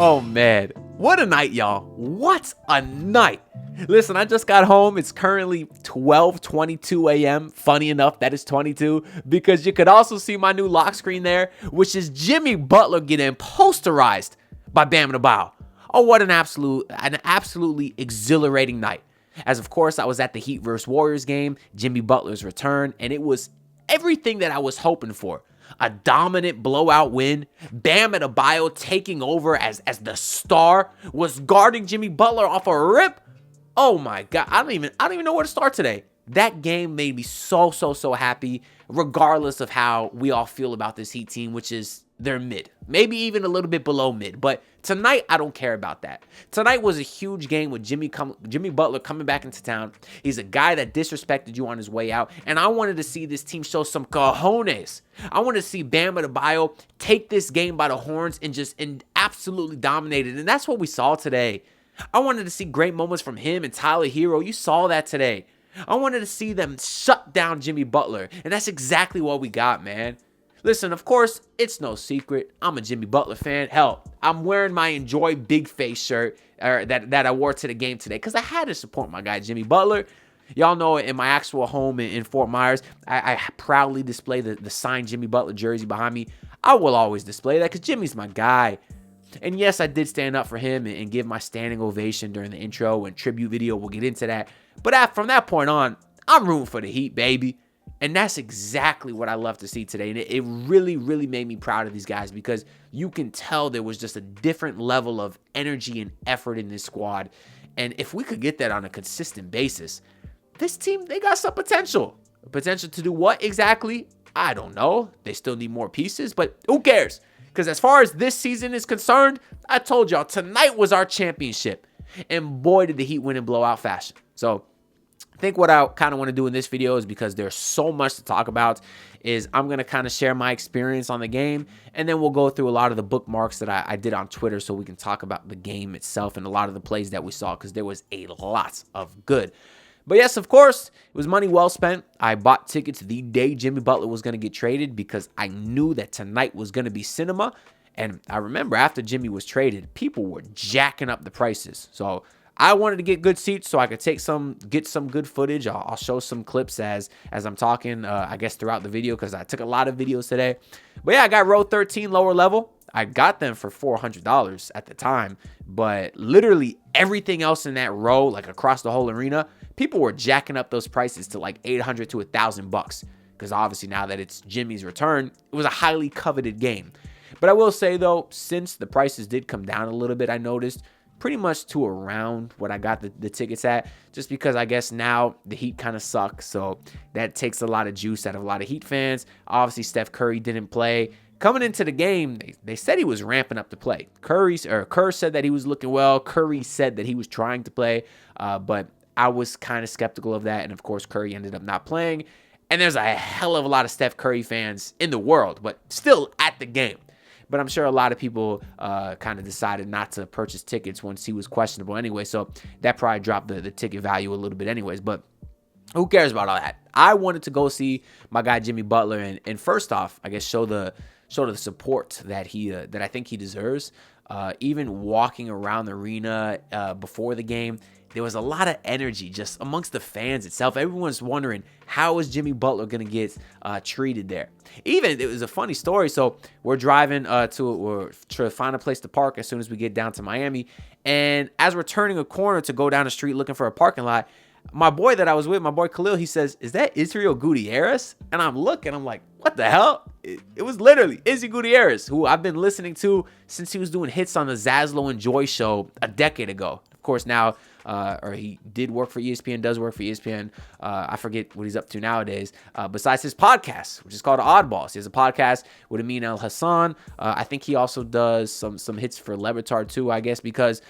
Oh man, what a night, y'all. What a night. Listen, I just got home. It's currently 12:22 a.m. Funny enough, that is 22 because you could also see my new lock screen there, which is Jimmy Butler getting posterized by Bam Adebayo. Oh, what an absolutely exhilarating night. As of course, I was at the Heat vs. Warriors game, Jimmy Butler's return, and it was everything that I was hoping for. A dominant blowout win, Bam Adebayo taking over as the star, was guarding Jimmy Butler off a rip. Oh my God, I don't even know where to start today. That game made me so happy, regardless of how we all feel about this Heat team, which is they're mid, maybe even a little bit below mid. But tonight, I don't care about that. Tonight was a huge game with Jimmy Butler coming back into town. He's a guy that disrespected you on his way out, and I wanted to see this team show some cojones. I wanted to see Bam Adebayo take this game by the horns and absolutely dominate it, and that's what we saw today. I wanted to see great moments from him and Tyler Hero. You saw that today. I wanted to see them shut down Jimmy Butler, and that's exactly what we got, man. Listen, of course, it's no secret. I'm a Jimmy Butler fan. Hell, I'm wearing my Enjoy Big Face shirt that I wore to the game today because I had to support my guy, Jimmy Butler. Y'all know in my actual home in Fort Myers, I proudly display the signed Jimmy Butler jersey behind me. I will always display that because Jimmy's my guy. And yes, I did stand up for him and give my standing ovation during the intro and tribute video. We'll get into that. But from that point on, I'm rooting for the Heat, baby. And that's exactly what I love to see today. And it really made me proud of these guys because you can tell there was just a different level of energy and effort in this squad. And if we could get that on a consistent basis, this team, they got some potential. Potential to do what exactly? I don't know. They still need more pieces, but who cares? Because as far as this season is concerned, I told y'all, tonight was our championship. And boy, did the Heat win in blowout fashion. So I think what I kind of want to do in this video is because there's so much to talk about is I'm going to kind of share my experience on the game. And then we'll go through a lot of the bookmarks that I did on Twitter so we can talk about the game itself and a lot of the plays that we saw because there was a lot of good. But yes, of course, it was money well spent. I bought tickets the day Jimmy Butler was going to get traded because I knew that tonight was going to be cinema. And I remember after Jimmy was traded, people were jacking up the prices. So I wanted to get good seats so I could get some good footage. I'll show some clips as I'm talking, I guess, throughout the video because I took a lot of videos today. But yeah, I got row 13 lower level. I got them for $400 at the time, but literally everything else in that row, like across the whole arena, people were jacking up those prices to like $800 to $1,000 because obviously now that it's Jimmy's return, it was a highly coveted game. But I will say though, since the prices did come down a little bit, I noticed pretty much to around what I got the tickets at, just because I guess now the Heat kind of suck, so that takes a lot of juice out of a lot of Heat fans. Obviously, Steph Curry didn't play. Coming into the game, they said he was ramping up to play. Kerr said that he was looking well. Curry said that he was trying to play, but I was kind of skeptical of that, and of course, Curry ended up not playing. And there's a hell of a lot of Steph Curry fans in the world, but still at the game. But I'm sure a lot of people kind of decided not to purchase tickets once he was questionable anyway, so that probably dropped the ticket value a little bit anyways, but who cares about all that? I wanted to go see my guy Jimmy Butler, and first off, I guess show the support that I think he deserves. Even walking around the arena before the game, there was a lot of energy just amongst the fans itself. Everyone's wondering, how is Jimmy Butler going to get treated there? Even, it was a funny story. So we're driving to find a place to park as soon as we get down to Miami. And as we're turning a corner to go down the street looking for a parking lot, my boy that I was with, my boy Khalil, he says, "Is that Israel Gutierrez?" And I'm looking, I'm like, what the hell? It was literally Izzy Gutierrez, who I've been listening to since he was doing hits on the Zaslow and Joy show a decade ago. Of course, now, or he did work for ESPN, does work for ESPN. I forget what he's up to nowadays. Besides his podcast, which is called Oddballs. He has a podcast with Amin El Hassan. I think he also does some hits for Levitard too, I guess, because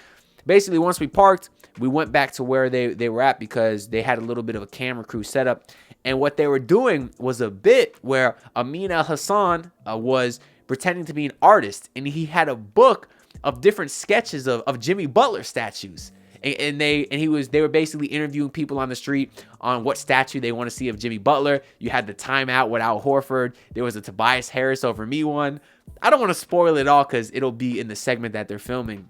basically once we parked, we went back to where they were at because they had a little bit of a camera crew setup. And what they were doing was a bit where Amin El Hassan was pretending to be an artist, and he had a book of different sketches of Jimmy Butler statues. And they were basically interviewing people on the street on what statue they want to see of Jimmy Butler. You had the timeout with Al Horford. There was a Tobias Harris over me one. I don't want to spoil it all because it'll be in the segment that they're filming.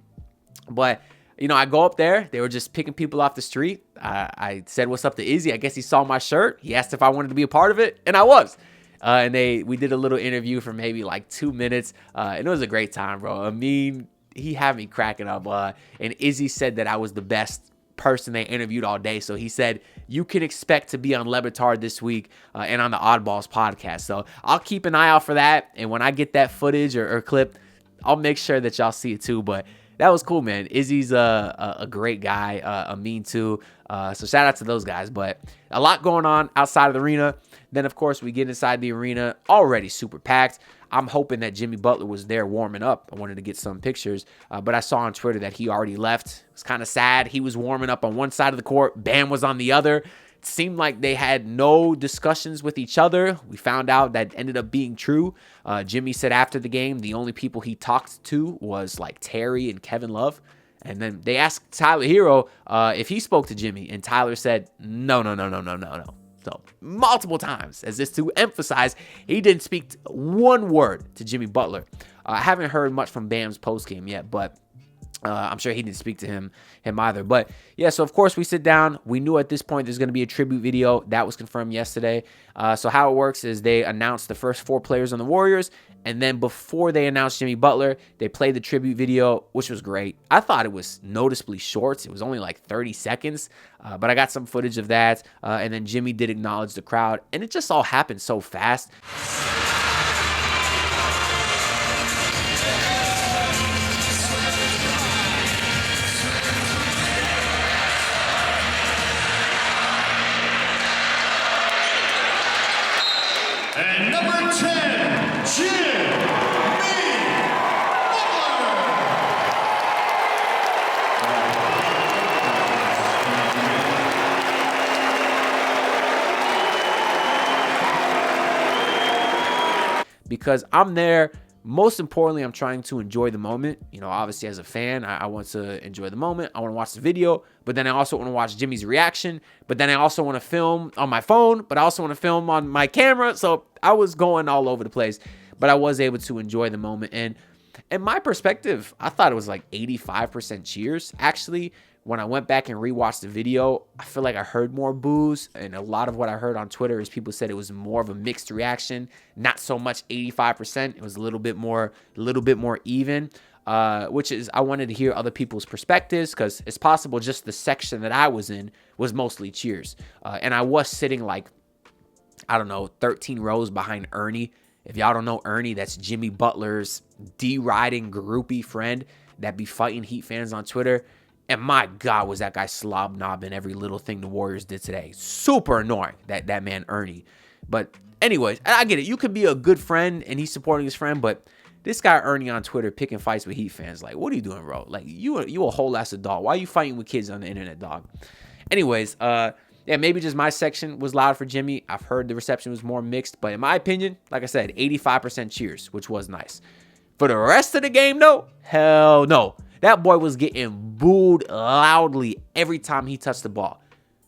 But, I go up there. They were just picking people off the street. I said, "What's up" to Izzy. I guess he saw my shirt. He asked if I wanted to be a part of it, and I was. And we did a little interview for maybe like 2 minutes. And it was a great time, bro. I mean, he had me cracking up. And Izzy said that I was the best person they interviewed all day. So he said, you can expect to be on Le Batard this week and on the Oddballs podcast. So I'll keep an eye out for that. And when I get that footage or clip, I'll make sure that y'all see it too. But that was cool, man. Izzy's a great guy, Amin too. So shout out to those guys. But a lot going on outside of the arena. Then, of course, we get inside the arena, already super packed. I'm hoping that Jimmy Butler was there warming up. I wanted to get some pictures, but I saw on Twitter that he already left. It was kind of sad. He was warming up on one side of the court. Bam was on the other. It seemed like they had no discussions with each other. We found out that ended up being true. Jimmy said after the game, the only people he talked to was like Terry and Kevin Love. And then they asked Tyler Hero if he spoke to Jimmy, and Tyler said, no. So multiple times, as if to emphasize, he didn't speak one word to Jimmy Butler. I haven't heard much from Bam's postgame yet, but I'm sure he didn't speak to him either. But yeah, so of course we sit down. We knew at this point there's going to be a tribute video. That was confirmed yesterday. So how it works is they announced the first 4 players on the Warriors, and then before they announced Jimmy Butler, they played the tribute video, which was great. I thought it was noticeably short. It was only like 30 seconds, but I got some footage of that. And then Jimmy did acknowledge the crowd, and it just all happened so fast. And number 10, Jimmy Because I'm there. Most importantly, I'm trying to enjoy the moment. Obviously as a fan, I want to enjoy the moment. I want to watch the video, but then I also want to watch Jimmy's reaction. But then I also want to film on my phone, but I also want to film on my camera. So I was going all over the place, but I was able to enjoy the moment. And in my perspective, I thought it was like 85% cheers. Actually, when I went back and rewatched the video, I feel like I heard more boos. And a lot of what I heard on Twitter is people said it was more of a mixed reaction. Not so much 85%. It was a little bit more even, which is I wanted to hear other people's perspectives because it's possible just the section that I was in was mostly cheers. And I was sitting like, 13 rows behind Ernie. If y'all don't know Ernie, that's Jimmy Butler's D-riding groupie friend that be fighting Heat fans on Twitter. And my God, was that guy slob-knobbing every little thing the Warriors did today. Super annoying, that man Ernie. But anyways, I get it. You could be a good friend and he's supporting his friend, but this guy Ernie on Twitter picking fights with Heat fans, like, what are you doing, bro? Like, you a whole ass of dog. Why are you fighting with kids on the internet, dog? Anyways, yeah, maybe just my section was loud for Jimmy. I've heard the reception was more mixed, but in my opinion, like I said, 85% cheers, which was nice. For the rest of the game, though, hell no. That boy was getting booed loudly every time he touched the ball,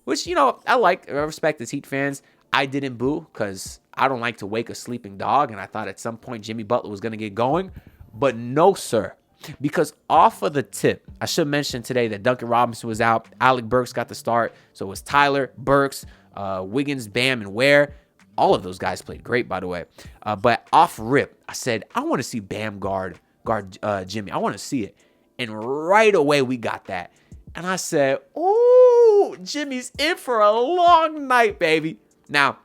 which, I respect as Heat fans. I didn't boo because I don't like to wake a sleeping dog, and I thought at some point Jimmy Butler was going to get going, but no, sir. Because off of the tip, I should mention today that Duncan Robinson was out. Alec Burks got the start. So it was Tyler, Burks, Wiggins, Bam, and Ware. All of those guys played great, by the way. But off rip, I said, I want to see Bam guard Jimmy. I want to see it. And right away, we got that. And I said, ooh, Jimmy's in for a long night, baby. Now,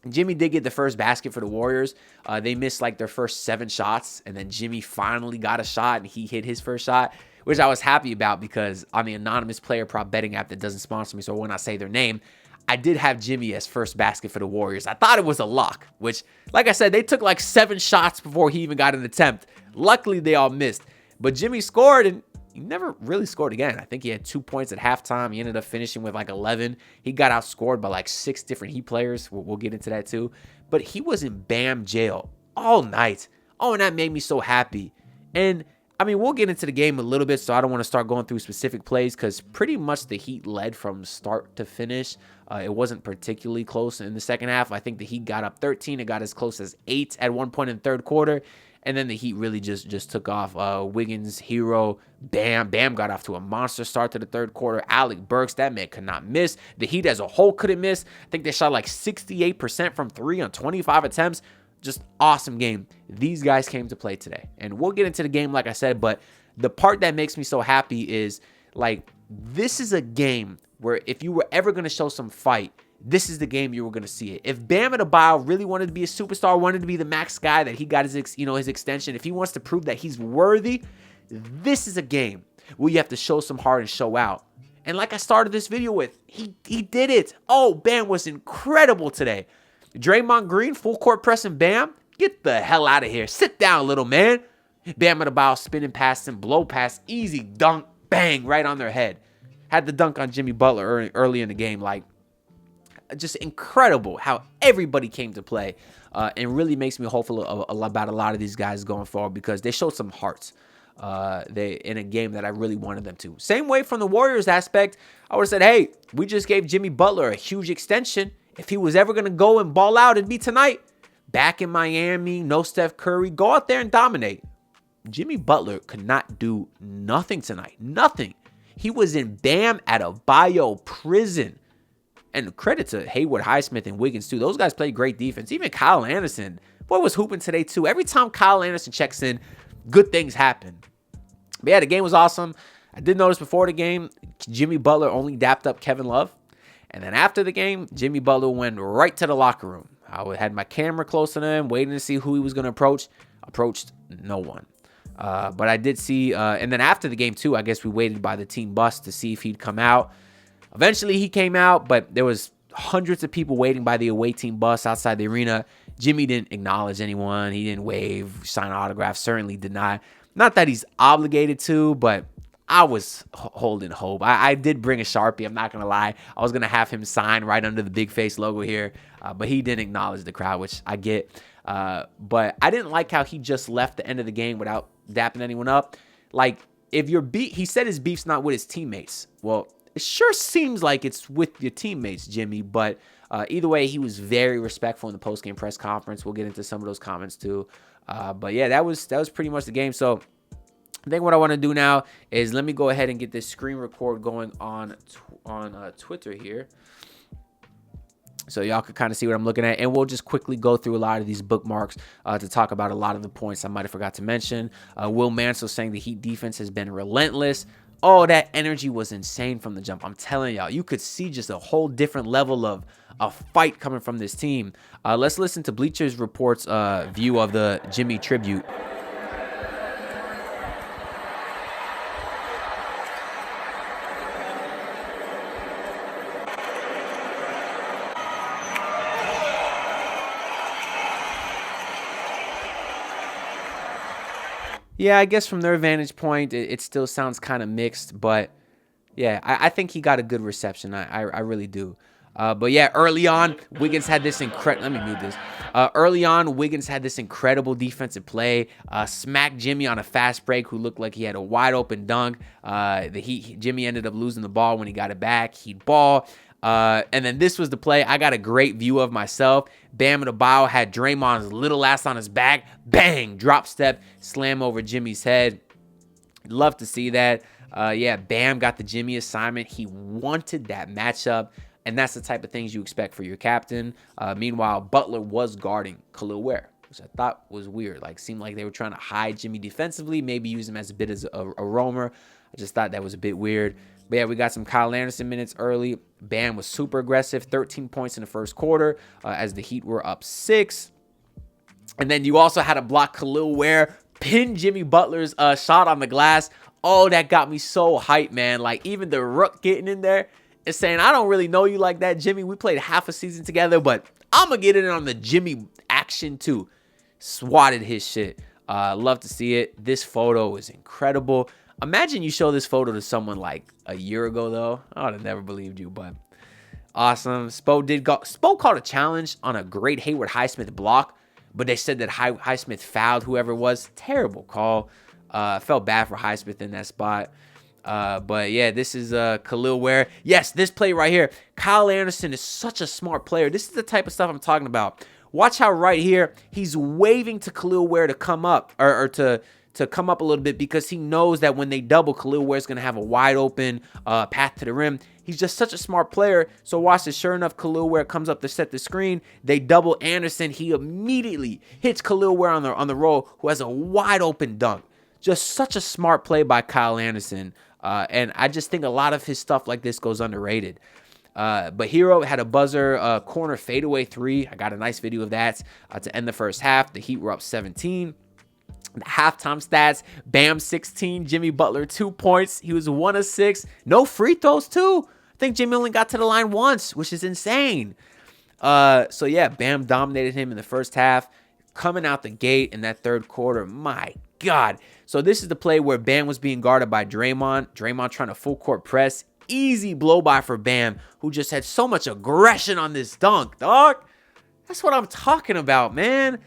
Jimmy did get the first basket for the Warriors. They missed like their first 7 shots. And then Jimmy finally got a shot and he hit his first shot, which I was happy about because on the anonymous player prop betting app that doesn't sponsor me, so when I say their name, I did have Jimmy as first basket for the Warriors. I thought it was a lock, which, like I said, they took like 7 shots before he even got an attempt. Luckily, they all missed. But Jimmy scored, and he never really scored again. I think he had 2 points at halftime. He ended up finishing with like 11. He got outscored by like 6 different Heat players. We'll get into that too. But he was in Bam jail all night. Oh, and that made me so happy. And I mean, we'll get into the game a little bit, so I don't want to start going through specific plays because pretty much the Heat led from start to finish. It wasn't particularly close in the second half. I think the Heat got up 13. It got as close as 8 at one point in the third quarter. And then the Heat really just took off. Wiggins, Hero, Bam. Bam got off to a monster start to the third quarter. Alec Burks, that man could not miss. The Heat as a whole couldn't miss. I think they shot like 68% from 3 on 25 attempts. Just awesome game. These guys came to play today. And we'll get into the game, like I said, but the part that makes me so happy is, like, this is a game where if you were ever going to show some fight, this is the game you were going to see it. If Bam Adebayo really wanted to be a superstar, wanted to be the max guy that he got his extension, if he wants to prove that he's worthy, this is a game where you have to show some heart and show out. And like I started this video with, he did it. Oh, Bam was incredible today. Draymond Green, full court pressing Bam. Get the hell out of here. Sit down, little man. Bam Adebayo spinning past him, blow pass, easy dunk, bang, right on their head. Had the dunk on Jimmy Butler early in the game. Like, just incredible how everybody came to play. And really makes me hopeful about a lot of these guys going forward because they showed some hearts. They in a game that I really wanted them to. Same way from the Warriors aspect, I would have said, hey, we just gave Jimmy Butler a huge extension. If he was ever going to go and ball out, it'd be tonight. Back in Miami, no Steph Curry. Go out there and dominate. Jimmy Butler could not do nothing tonight. Nothing. He was in Bam Adebayo prison. And credit to Hayward, Highsmith, and Wiggins, too. Those guys played great defense. Even Kyle Anderson. Boy, was hooping today, too. Every time Kyle Anderson checks in, good things happen. But yeah, the game was awesome. I did notice before the game, Jimmy Butler only dapped up Kevin Love. And then after the game, Jimmy Butler went right to the locker room. I had my camera close to him, waiting to see who he was going to approach. Approached no one. But I did see, and then after the game too, I guess we waited by the team bus to see if he'd come out. Eventually he came out, but there was hundreds of people waiting by the away team bus outside the arena. Jimmy didn't acknowledge anyone. He didn't wave, sign autographs, certainly did not. Not that he's obligated to, but I was holding hope. I did bring a Sharpie. I'm not going to lie. I was going to have him sign right under the big face logo here, but he didn't acknowledge the crowd, which I get. But I didn't like how he just left the end of the game without dapping anyone up. Like, if you're he said his beef's not with his teammates. Well, it sure seems like it's with your teammates, Jimmy. But either way, he was very respectful in the post-game press conference. We'll get into some of those comments too. But yeah, that was pretty much the game. So I think what I want to do now is let me go ahead and get this screen record going on Twitter here, so y'all can kind of see what I'm looking at, and we'll just quickly go through a lot of these bookmarks to talk about a lot of the points I might have forgot to mention. Will Mansell saying the Heat defense has been relentless. Oh, that energy was insane from the jump. I'm telling y'all, you could see just a whole different level of a fight coming from this team. Let's listen to Bleacher Report's view of the Jimmy tribute. Yeah, I guess from their vantage point, it still sounds kind of mixed, but yeah, I think he got a good reception. I really do. But yeah, early on, Wiggins had this incredible. Let me mute this. Early on, Wiggins had this incredible defensive play. Smacked Jimmy on a fast break, who looked like he had a wide open dunk. Jimmy ended up losing the ball when he got it back. He'd ball. And then this was the play I got a great view of myself. Bam Adebayo had Draymond's little ass on his back. Bang! Drop step, slam over Jimmy's head. Love to see that. Yeah, Bam got the Jimmy assignment. He wanted that matchup, and that's the type of things you expect for your captain. Meanwhile, Butler was guarding Khalil Ware, which I thought was weird. Like, seemed like they were trying to hide Jimmy defensively, maybe use him as a bit as a roamer. I just thought that was a bit weird. But yeah, we got some Kyle Anderson minutes early. Bam was super aggressive, 13 points in the first quarter as the Heat were up 6. And then you also had to block Khalil Ware, pin Jimmy Butler's shot on the glass. Oh, that got me so hyped, man. Like, even the Rook getting in there and saying, I don't really know you like that, Jimmy. We played half a season together, but I'm going to get in on the Jimmy action too. Swatted his shit. Love to see it. This photo is incredible. Imagine you show this photo to someone like a year ago, though. I would have never believed you, but awesome. Spo called a challenge on a great Hayward Highsmith block, but they said that Highsmith fouled whoever it was. Terrible call. Felt bad for Highsmith in that spot. But yeah, this is Khalil Ware. Yes, this play right here. Kyle Anderson is such a smart player. This is the type of stuff I'm talking about. Watch how right here he's waving to Khalil Ware to come up or to come up a little bit, because he knows that when they double, Khalil Ware's going to have a wide open path to the rim. He's just such a smart player. So watch this. Sure enough, Khalil Ware comes up to set the screen. They double Anderson. He immediately hits Khalil Ware on the roll, who has a wide open dunk. Just such a smart play by Kyle Anderson. And I just think a lot of his stuff like this goes underrated. But Hero had a buzzer corner fadeaway 3. I got a nice video of that to end the first half. The Heat were up 17. The halftime stats: Bam 16, Jimmy Butler 2 points. He was 1 of 6. No free throws too. I think Jimmy only got to the line once, which is insane. So yeah, Bam dominated him in the first half. Coming out the gate in that third quarter, my God. So this is the play where Bam was being guarded by Draymond. Draymond trying to full court press. Easy blow by for Bam, who just had so much aggression on this dunk, dog. That's what I'm talking about, man.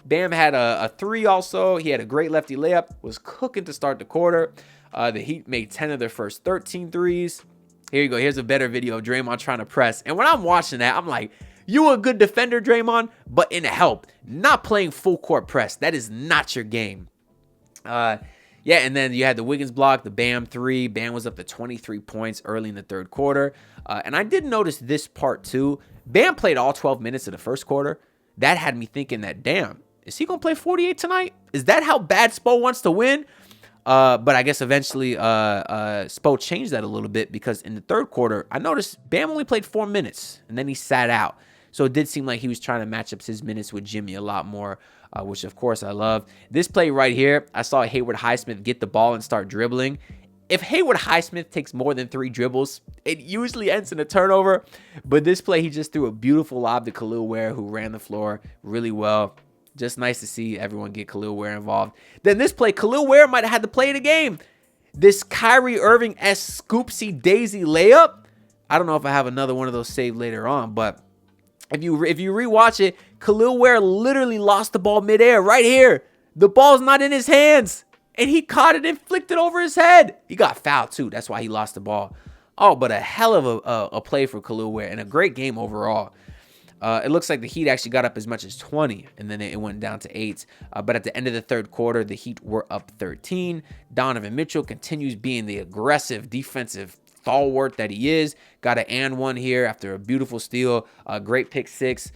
Bam had a 3 also. He had a great lefty layup. Was cooking to start the quarter. The Heat made 10 of their first 13 threes. Here you go. Here's a better video of Draymond trying to press. And when I'm watching that, I'm like, you a good defender, Draymond, but in help. Not playing full court press. That is not your game. Yeah, and then you had the Wiggins block, the Bam 3. Bam was up to 23 points early in the third quarter. And I did notice this part too. Bam played all 12 minutes of the first quarter. That had me thinking that, damn, is he going to play 48 tonight? Is that how bad Spo wants to win? But I guess eventually Spo changed that a little bit, because in the third quarter, I noticed Bam only played 4 minutes, and then he sat out. So it did seem like he was trying to match up his minutes with Jimmy a lot more, which of course I love. This play right here, I saw Hayward Highsmith get the ball and start dribbling. If Hayward Highsmith takes more than 3 dribbles, it usually ends in a turnover. But this play, he just threw a beautiful lob to Khalil Ware, who ran the floor really well. Just nice to see everyone get Khalil Ware involved. Then this play, Khalil Ware might have had the play of the game. This Kyrie Irving-esque scoopsy daisy layup. I don't know if I have another one of those saved later on, but if you rewatch it, Khalil Ware literally lost the ball midair right here. The ball's not in his hands, and he caught it and flicked it over his head. He got fouled too. That's why he lost the ball. Oh, but a hell of a play for Khalil Ware, and a great game overall. It looks like the Heat actually got up as much as 20, and then it went down to 8. But at the end of the third quarter, the Heat were up 13. Donovan Mitchell continues being the aggressive defensive stalwart that he is. Got an and one here after a beautiful steal. A great pick 6.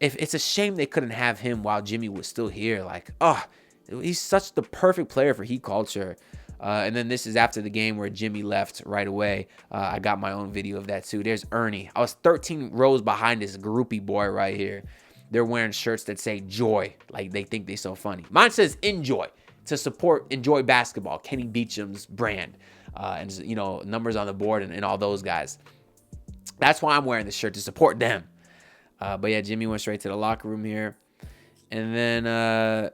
It's a shame they couldn't have him while Jimmy was still here. Like, oh, he's such the perfect player for Heat culture. And then this is after the game where Jimmy left right away. I got my own video of that too. There's Ernie. I was 13 rows behind this groupie boy right here. They're wearing shirts that say joy. Like they think they're so funny. Mine says enjoy, to support Enjoy Basketball, Kenny Beecham's brand. And, you know, numbers on the board and all those guys. That's why I'm wearing this shirt, to support them. But yeah, Jimmy went straight to the locker room here. And then,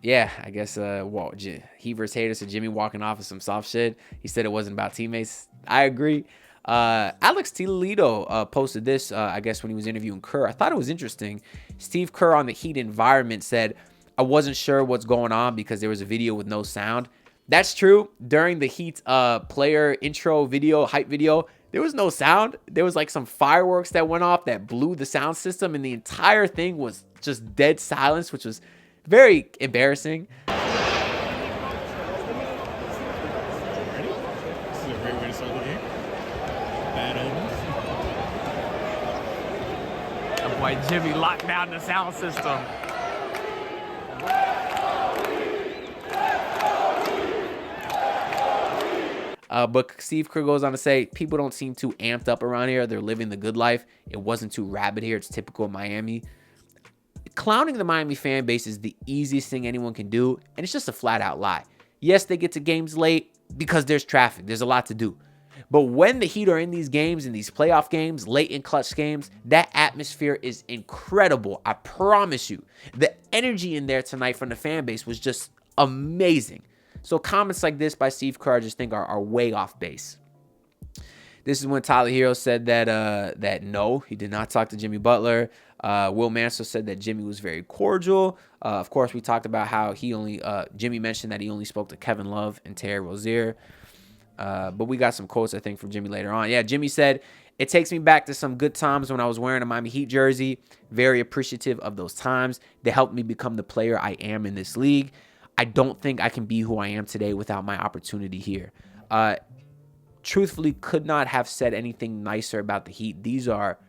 yeah, I guess he versus haters. So Jimmy walking off with some soft shit. He said it wasn't about teammates. I agree. Alex Toledo posted this, I guess, when he was interviewing Kerr. I thought it was interesting. Steve Kerr on the Heat environment said, I wasn't sure what's going on because there was a video with no sound. That's true. During the Heat player intro video, hype video, there was no sound. There was like some fireworks that went off that blew the sound system, and the entire thing was just dead silence, which was very embarrassing. This is a great way to start the game. Bad omens. That boy Jimmy locked down the sound system. But Steve Kerr goes on to say, people don't seem too amped up around here. They're living the good life. It wasn't too rabid here. It's typical of Miami. Clowning the Miami fan base is the easiest thing anyone can do, and it's just a flat out lie. Yes, they get to games late because there's traffic. There's a lot to do. But when the Heat are in these games, in these playoff games, late in clutch games, that atmosphere is incredible. I promise you. The energy in there tonight from the fan base was just amazing. So comments like this by Steve Kerr I just think are way off base. This is when Tyler Hero said that no, he did not talk to Jimmy Butler. Will Mansell said that Jimmy was very cordial. Of course, we talked about how Jimmy mentioned that he only spoke to Kevin Love and Terry Rozier. But we got some quotes, I think, from Jimmy later on. Yeah, Jimmy said, "It takes me back to some good times when I was wearing a Miami Heat jersey. Very appreciative of those times. They helped me become the player I am in this league. I don't think I can be who I am today without my opportunity here." Truthfully, could not have said anything nicer about the Heat. These are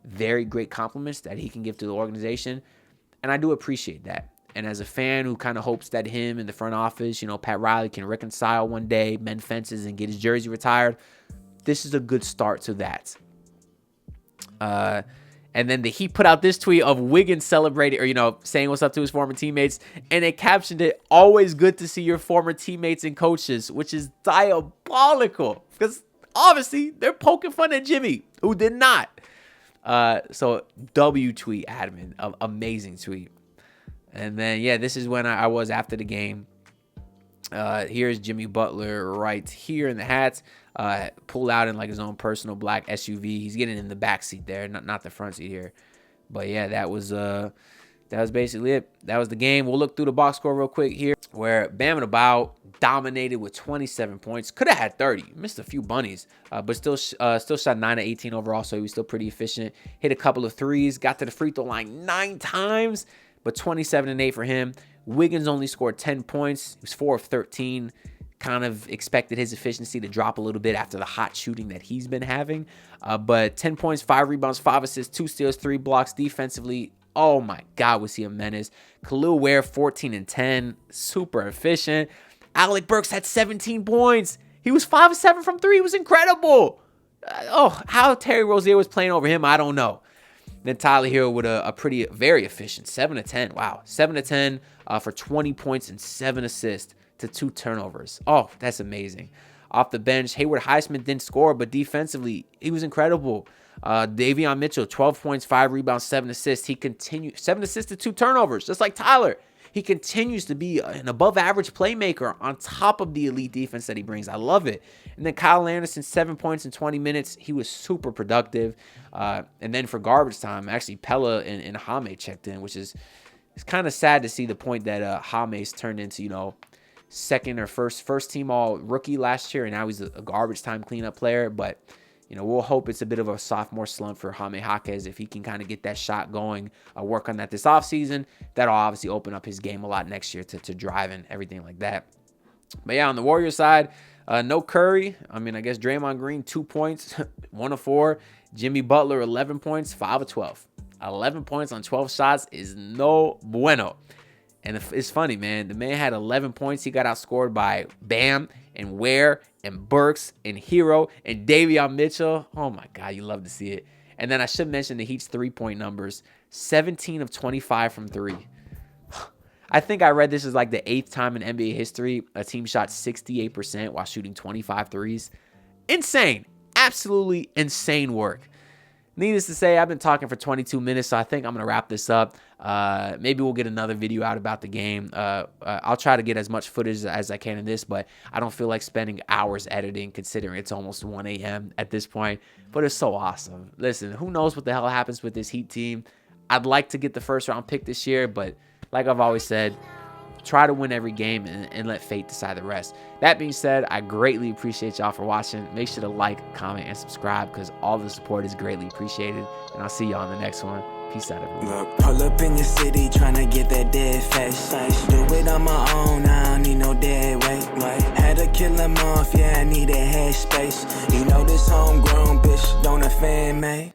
very great compliments that he can give to the organization, and I do appreciate that. And as a fan who kind of hopes that him and the front office, Pat Riley, can reconcile one day, mend fences, and get his jersey retired, this is a good start to that. And then the Heat put out this tweet of Wiggins celebrating, or, saying what's up to his former teammates. And they captioned it, "Always good to see your former teammates and coaches," which is diabolical because obviously they're poking fun at Jimmy, who did not. So W tweet, admin, amazing tweet. And then, yeah, this is when I was after the game. Here's Jimmy Butler right here in the hats. Pulled out in like his own personal black SUV. He's getting in the back seat there, not the front seat here. But yeah, that was basically it. That was the game. We'll look through the box score real quick here, where Bam Adebayo dominated with 27 points. Could have had 30. Missed a few bunnies, but still shot 9 of 18 overall, so he was still pretty efficient. Hit a couple of threes. Got to the free throw line 9 times, but 27 and 8 for him. Wiggins only scored 10 points. He was 4 of 13. Kind of expected his efficiency to drop a little bit after the hot shooting that he's been having. But 10 points, 5 rebounds, 5 assists, 2 steals, 3 blocks. Defensively, oh my God, was he a menace. Khalil Ware, 14 and 10. Super efficient. Alec Burks had 17 points. He was 5 of 7 from 3. It was incredible. How Terry Rozier was playing over him, I don't know. Then Tyler Hero with a very efficient 7 of 10. Wow, 7 of 10 for 20 points and 7 assists to 2 turnovers. Oh, that's amazing. Off the bench, Hayward Highsmith didn't score, but defensively, he was incredible. Davion Mitchell, 12 points, 5 rebounds, 7 assists. He continued 7 assists to 2 turnovers, just like Tyler. He continues to be an above-average playmaker on top of the elite defense that he brings. I love it. And then Kyle Anderson, 7 points in 20 minutes. He was super productive. And then for garbage time, actually, Pella and Jaime checked in, which is it's kind of sad to see the point that Jaime's turned into, second or first team all rookie last year, and now he's a garbage time cleanup player. But we'll hope it's a bit of a sophomore slump for Jaime Jaquez if he can kind of get that shot going, work on that this offseason. That'll obviously open up his game a lot next year to drive and everything like that. But yeah, on the Warriors side, no Curry. I guess Draymond Green, 2 points, 1 of 4. Jimmy Butler, 11 points, 5 of 12. 11 points on 12 shots is no bueno. And it's funny, man. The man had 11 points. He got outscored by Bam and Ware and Burks and Hero and Davion Mitchell. Oh, my God. You love to see it. And then I should mention the Heat's three-point numbers. 17 of 25 from 3. I think I read this is like the 8th time in NBA history a team shot 68% while shooting 25 threes. Insane. Absolutely insane work. Needless to say, I've been talking for 22 minutes, so I think I'm going to wrap this up. Maybe we'll get another video out about the game. I'll try to get as much footage as I can in this, but I don't feel like spending hours editing considering it's almost 1 a.m. at this point. But it's so awesome. Listen, who knows what the hell happens with this Heat team. I'd like to get the first round pick this year, but like I've always said, try to win every game and let fate decide the rest. That being said, I greatly appreciate y'all for watching. Make sure to like, comment, and subscribe because all the support is greatly appreciated. And I'll see y'all on the next one. Peace out, everyone. Look, pull up in your city trying to get that dead face. Do it on my own, I don't need no dead weight. Had to kill him off, yeah, I need that head space. You know this homegrown bitch don't offend me.